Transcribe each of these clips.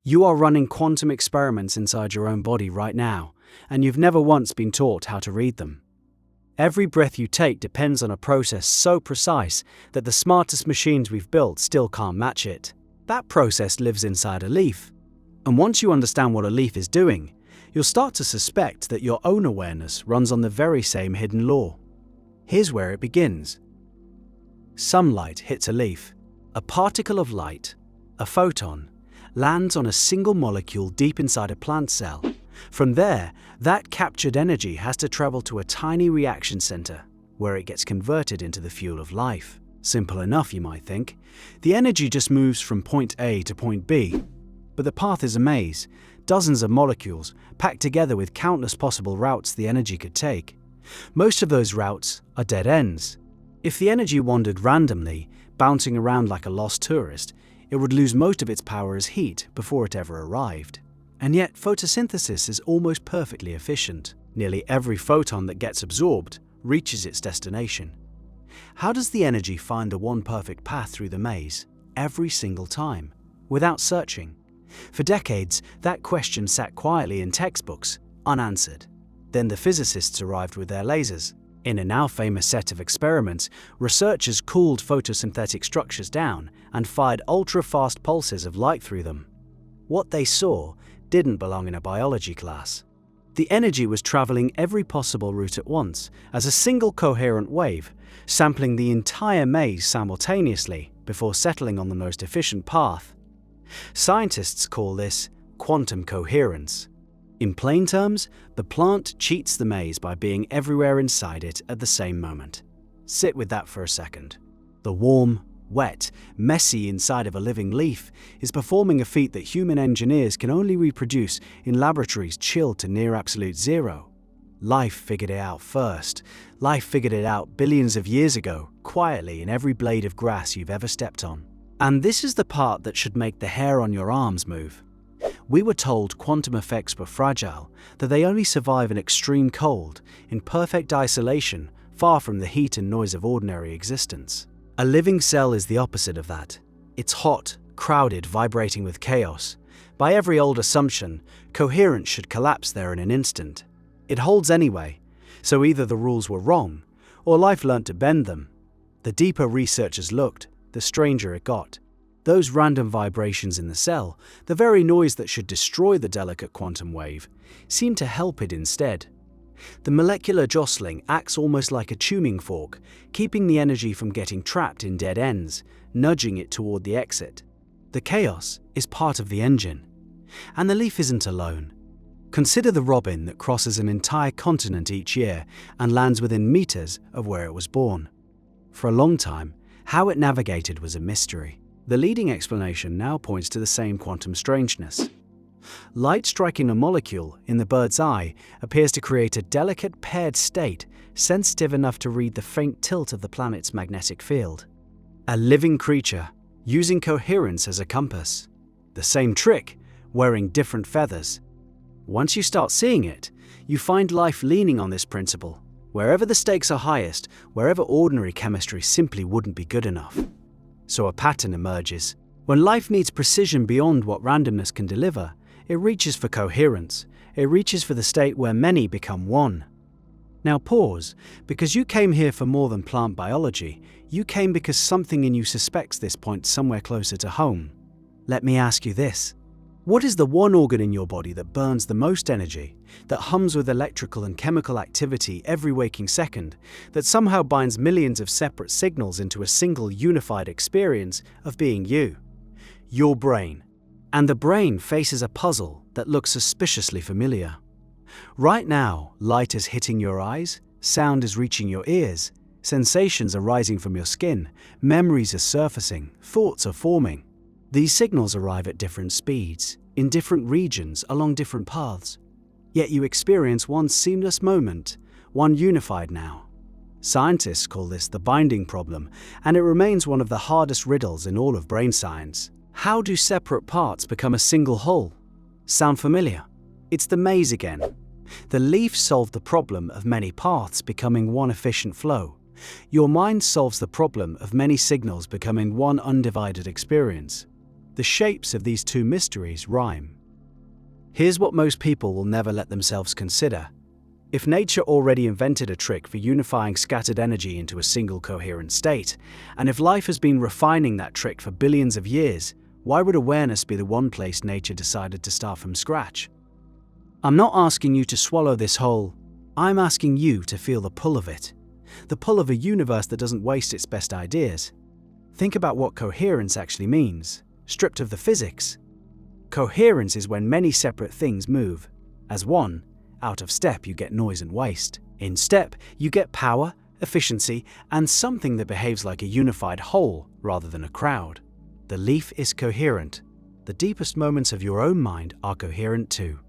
You are running quantum experiments inside your own body right now, and you've never once been taught how to read them. Every breath you take depends on a process so precise that the smartest machines we've built still can't match it. That process lives inside a leaf. And once you understand what a leaf is doing, you'll start to suspect that your own awareness runs on the very same hidden law. Here's where it begins. Sunlight hits a leaf. A particle of light, a photon, lands on a single molecule deep inside a plant cell. From there, that captured energy has to travel to a tiny reaction center, where it gets converted into the fuel of life. Simple enough, you might think. The energy just moves from point A to point B. But the path is a maze, dozens of molecules, packed together with countless possible routes the energy could take. Most of those routes are dead ends. If the energy wandered randomly, bouncing around like a lost tourist, it would lose most of its power as heat before it ever arrived. And yet, photosynthesis is almost perfectly efficient. Nearly every photon that gets absorbed reaches its destination. How does the energy find the one perfect path through the maze, every single time, without searching? For decades, that question sat quietly in textbooks, unanswered. Then the physicists arrived with their lasers. In a now famous set of experiments, researchers cooled photosynthetic structures down and fired ultra-fast pulses of light through them. What they saw didn't belong in a biology class. The energy was traveling every possible route at once, as a single coherent wave, sampling the entire maze simultaneously before settling on the most efficient path. Scientists call this quantum coherence. In plain terms, the plant cheats the maze by being everywhere inside it at the same moment. Sit with that for a second. The warm, wet, messy inside of a living leaf is performing a feat that human engineers can only reproduce in laboratories chilled to near absolute zero. Life figured it out first. Life figured it out billions of years ago, quietly in every blade of grass you've ever stepped on. And this is the part that should make the hair on your arms move. We were told quantum effects were fragile, that they only survive in extreme cold, in perfect isolation, far from the heat and noise of ordinary existence. A living cell is the opposite of that. It's hot, crowded, vibrating with chaos. By every old assumption, coherence should collapse there in an instant. It holds anyway, so either the rules were wrong, or life learnt to bend them. The deeper researchers looked, the stranger it got. Those random vibrations in the cell, the very noise that should destroy the delicate quantum wave, seem to help it instead. The molecular jostling acts almost like a tuning fork, keeping the energy from getting trapped in dead ends, nudging it toward the exit. The chaos is part of the engine. And the leaf isn't alone. Consider the robin that crosses an entire continent each year and lands within meters of where it was born. For a long time, how it navigated was a mystery. The leading explanation now points to the same quantum strangeness. Light striking a molecule in the bird's eye appears to create a delicate paired state sensitive enough to read the faint tilt of the planet's magnetic field. A living creature using coherence as a compass. The same trick, wearing different feathers. Once you start seeing it, you find life leaning on this principle. Wherever the stakes are highest, wherever ordinary chemistry simply wouldn't be good enough. So a pattern emerges. When life needs precision beyond what randomness can deliver, it reaches for coherence. It reaches for the state where many become one. Now pause, because you came here for more than plant biology. You came because something in you suspects this point somewhere closer to home. Let me ask you this. What is the one organ in your body that burns the most energy, that hums with electrical and chemical activity every waking second, that somehow binds millions of separate signals into a single unified experience of being you? Your brain. And the brain faces a puzzle that looks suspiciously familiar. Right now, light is hitting your eyes, sound is reaching your ears, sensations are rising from your skin, memories are surfacing, thoughts are forming. These signals arrive at different speeds, in different regions, along different paths. Yet you experience one seamless moment, one unified now. Scientists call this the binding problem, and it remains one of the hardest riddles in all of brain science. How do separate parts become a single whole? Sound familiar? It's the maze again. The leaf solved the problem of many paths becoming one efficient flow. Your mind solves the problem of many signals becoming one undivided experience. The shapes of these two mysteries rhyme. Here's what most people will never let themselves consider. If nature already invented a trick for unifying scattered energy into a single coherent state, and if life has been refining that trick for billions of years, why would awareness be the one place nature decided to start from scratch? I'm not asking you to swallow this whole. I'm asking you to feel the pull of it. The pull of a universe that doesn't waste its best ideas. Think about what coherence actually means, stripped of the physics. Coherence is when many separate things move. As one, out of step you get noise and waste. In step, you get power, efficiency, and something that behaves like a unified whole rather than a crowd. The leaf is coherent. The deepest moments of your own mind are coherent too.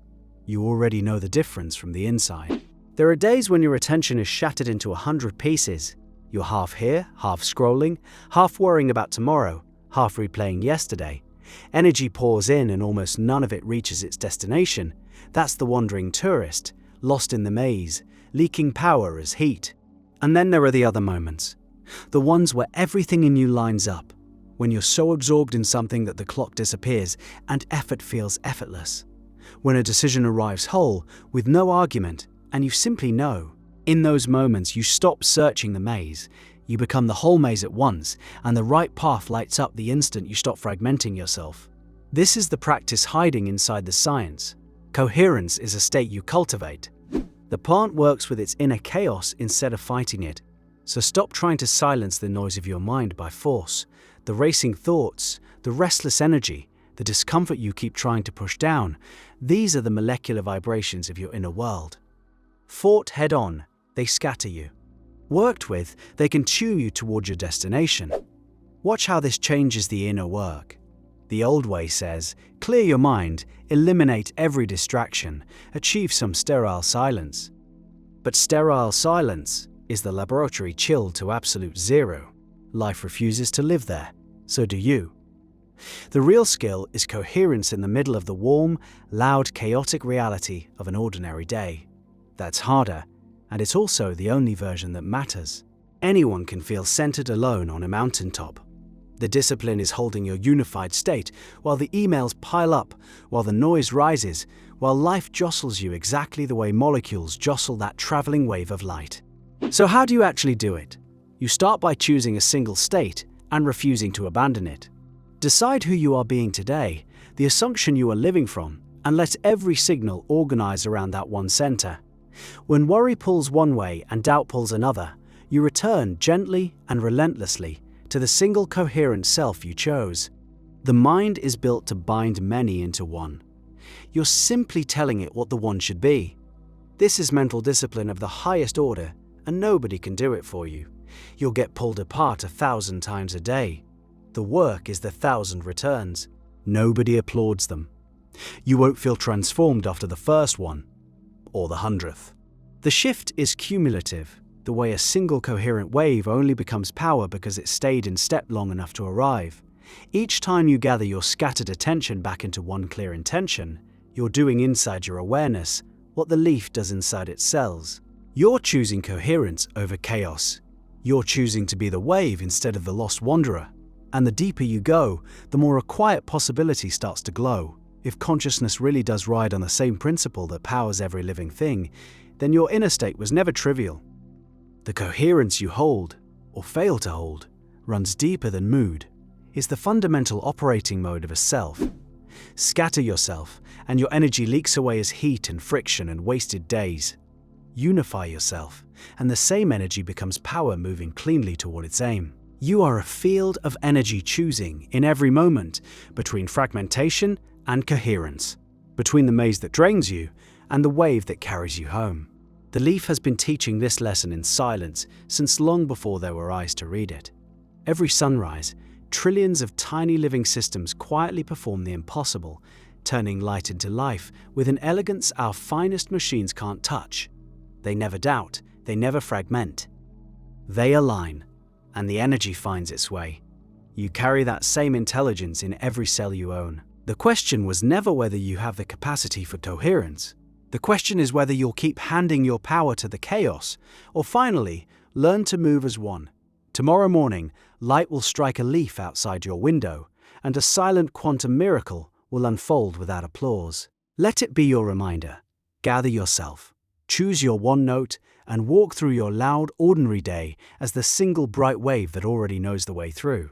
You already know the difference from the inside. There are days when your attention is shattered into 100 pieces. You're half here, half scrolling, half worrying about tomorrow, half replaying yesterday. Energy pours in and almost none of it reaches its destination. That's the wandering tourist, lost in the maze, leaking power as heat. And then there are the other moments. The ones where everything in you lines up. When you're so absorbed in something that the clock disappears and effort feels effortless. When a decision arrives whole, with no argument, and you simply know. In those moments, you stop searching the maze. You become the whole maze at once, and the right path lights up the instant you stop fragmenting yourself. This is the practice hiding inside the science. Coherence is a state you cultivate. The plant works with its inner chaos instead of fighting it. So stop trying to silence the noise of your mind by force. The racing thoughts, the restless energy, the discomfort you keep trying to push down, these are the molecular vibrations of your inner world. Fought head-on, they scatter you. Worked with, they can chew you toward your destination. Watch how this changes the inner work. The old way says, clear your mind, eliminate every distraction, achieve some sterile silence. But sterile silence is the laboratory chilled to absolute zero. Life refuses to live there. So do you. The real skill is coherence in the middle of the warm, loud, chaotic reality of an ordinary day. That's harder, and it's also the only version that matters. Anyone can feel centered alone on a mountaintop. The discipline is holding your unified state while the emails pile up, while the noise rises, while life jostles you exactly the way molecules jostle that traveling wave of light. So how do you actually do it? You start by choosing a single state and refusing to abandon it. Decide who you are being today, the assumption you are living from, and let every signal organize around that one center. When worry pulls one way and doubt pulls another, you return gently and relentlessly to the single coherent self you chose. The mind is built to bind many into one. You're simply telling it what the one should be. This is mental discipline of the highest order, and nobody can do it for you. You'll get pulled apart 1,000 times a day. The work is the 1,000 returns. Nobody applauds them. You won't feel transformed after the first one, or the 100th. The shift is cumulative, the way a single coherent wave only becomes power because it stayed in step long enough to arrive. Each time you gather your scattered attention back into one clear intention, you're doing inside your awareness what the leaf does inside its cells. You're choosing coherence over chaos. You're choosing to be the wave instead of the lost wanderer. And the deeper you go, the more a quiet possibility starts to glow. If consciousness really does ride on the same principle that powers every living thing, then your inner state was never trivial. The coherence you hold, or fail to hold, runs deeper than mood. It's the fundamental operating mode of a self. Scatter yourself, and your energy leaks away as heat and friction and wasted days. Unify yourself, and the same energy becomes power moving cleanly toward its aim. You are a field of energy choosing in every moment between fragmentation and coherence, between the maze that drains you and the wave that carries you home. The leaf has been teaching this lesson in silence since long before there were eyes to read it. Every sunrise, trillions of tiny living systems quietly perform the impossible, turning light into life with an elegance our finest machines can't touch. They never doubt, they never fragment. They align, and the energy finds its way. You carry that same intelligence in every cell you own. The question was never whether you have the capacity for coherence. The question is whether you'll keep handing your power to the chaos, or finally, learn to move as one. Tomorrow morning, light will strike a leaf outside your window, and a silent quantum miracle will unfold without applause. Let it be your reminder. Gather yourself, choose your one note, and walk through your loud, ordinary day as the single bright wave that already knows the way through.